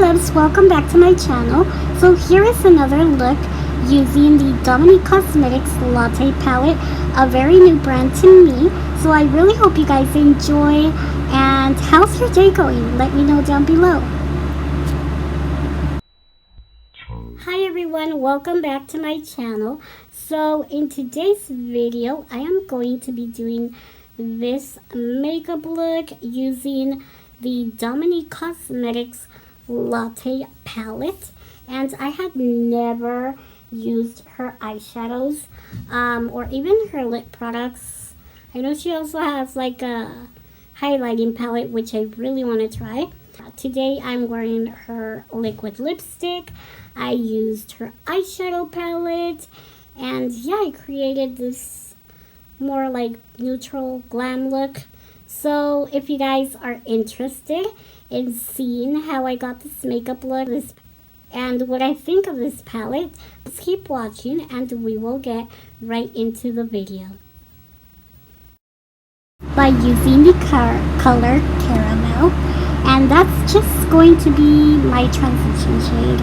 loves, welcome back to my channel. So here is another look using the Dominique Cosmetics Latte palette, a very new brand to me. So I really hope you guys enjoy. And how's your day going? Let me know down below. Hi everyone, welcome back to my channel. So in today's video, I am going to be doing this makeup look using the Dominique Cosmetics Latte palette, and I had never used her eyeshadows or even her lip products. I know she also has like a highlighting palette, which I really want to try. Today I'm wearing her liquid lipstick. I used her eyeshadow palette, and yeah, I created this more like neutral glam look. So if you guys are interested in seeing how I got this makeup look and what I think of this palette, just keep watching and we will get right into the video. By using the color Caramel, and that's just going to be my transition shade.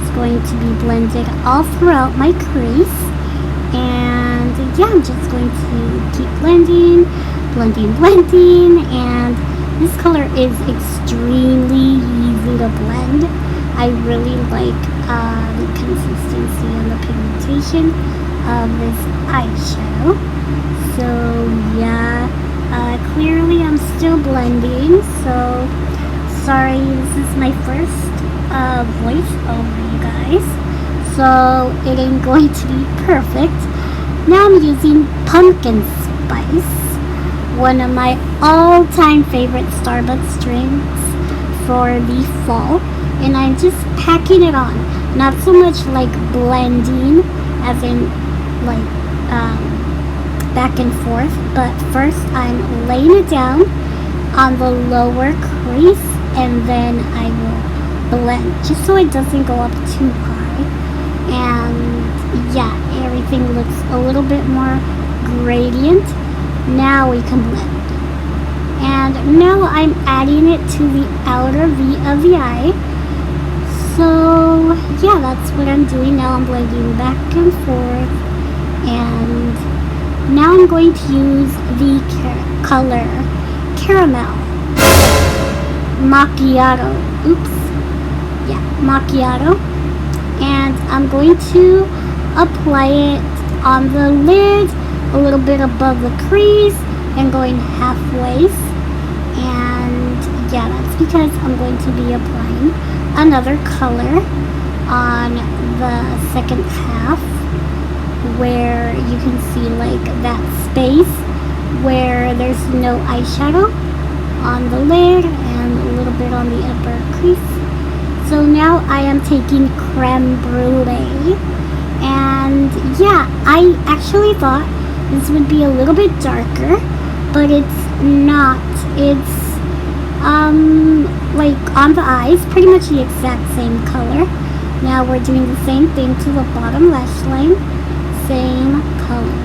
It's going to be blended all throughout my crease, and yeah, I'm just going to keep blending, and this color is extremely easy to blend. I really like the consistency and the pigmentation of this eyeshadow. So yeah, clearly I'm still blending, so sorry, this is my first voice over you guys, so it ain't going to be perfect. Now I'm using pumpkin spice, one of my all-time favorite Starbucks drinks for the fall, and I'm just packing it on. Not so much like blending, as in like back and forth, but first I'm laying it down on the lower crease, and then I will blend just so it doesn't go up too high. And yeah, everything looks a little bit more gradient. Now we can blend, and now I'm adding it to the outer V of the eye. So yeah, that's what I'm doing now. I'm blending back and forth, and now I'm going to use the color Caramel Macchiato. Macchiato, and I'm going to apply it on the lid, a little bit above the crease, and going halfway. And yeah, that's because I'm going to be applying another color on the second half, where you can see like that space where there's no eyeshadow on the lid and a little bit on the upper crease. So now I am taking creme brulee, and yeah, I actually thought this would be a little bit darker, but it's not. It's like on the eyes, pretty much the exact same color. Now we're doing the same thing to the bottom lash line, same color.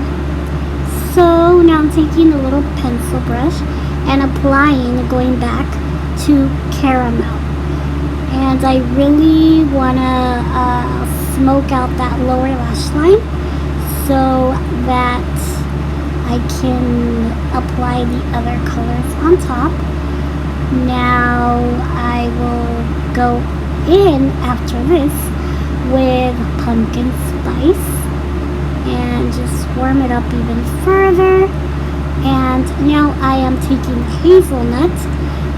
So now I'm taking a little pencil brush and applying, going back to Caramel. And I really want to smoke out that lower lash line so that I can apply the other colors on top. Now I will go in after this with pumpkin spice and just warm it up even further. And now I am taking hazelnut,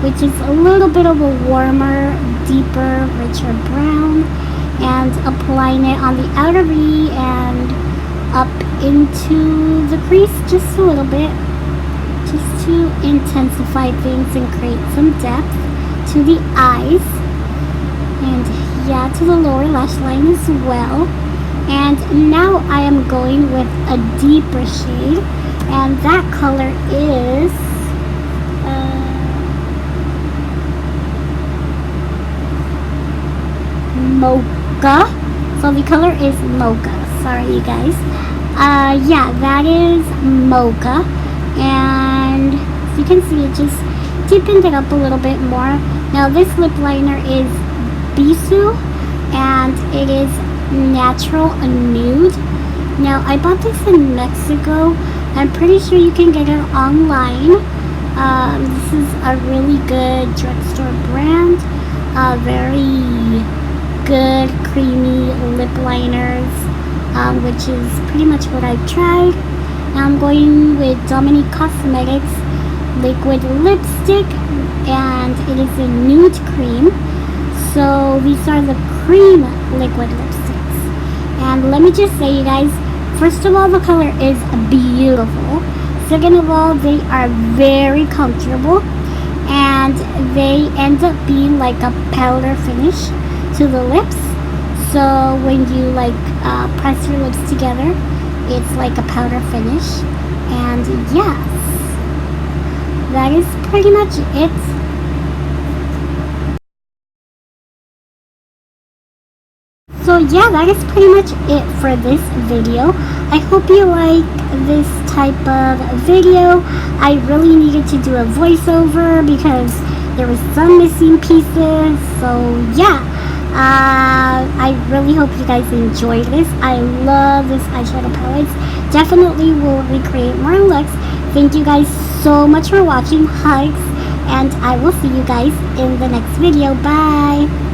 which is a little bit of a warmer, deeper, richer brown, and applying it on the outer V and up into the crease just a little bit, just to intensify things and create some depth to the eyes, and yeah, to the lower lash line as well. And now I am going with a deeper shade, and that color is mocha. So the color is mocha. Sorry, you guys. Yeah, that is mocha, and as you can see, it just deepened it up a little bit more. Now this lip liner is Bisou, and it is natural nude. Now I bought this in Mexico. I'm pretty sure you can get it online. This is a really good drugstore brand. Very good creamy lip liners, which is pretty much what I've tried. Now I'm going with Dominique Cosmetics liquid lipstick, and it is a nude cream. So these are the cream liquid lipsticks, and let me just say, you guys, first of all, the color is beautiful. Second of all, they are very comfortable, and they end up being like a powder finish to the lips. So when you like press your lips together, it's like a powder finish. And yes, that is pretty much it. So yeah, that is pretty much it for this video. I hope you like this type of video. I really needed to do a voiceover because there was some missing pieces. So yeah, I really hope you guys enjoyed this. I love this eyeshadow palettes. Definitely will recreate more looks. Thank you guys so much for watching. Hugs, and I will see you guys in the next video. Bye.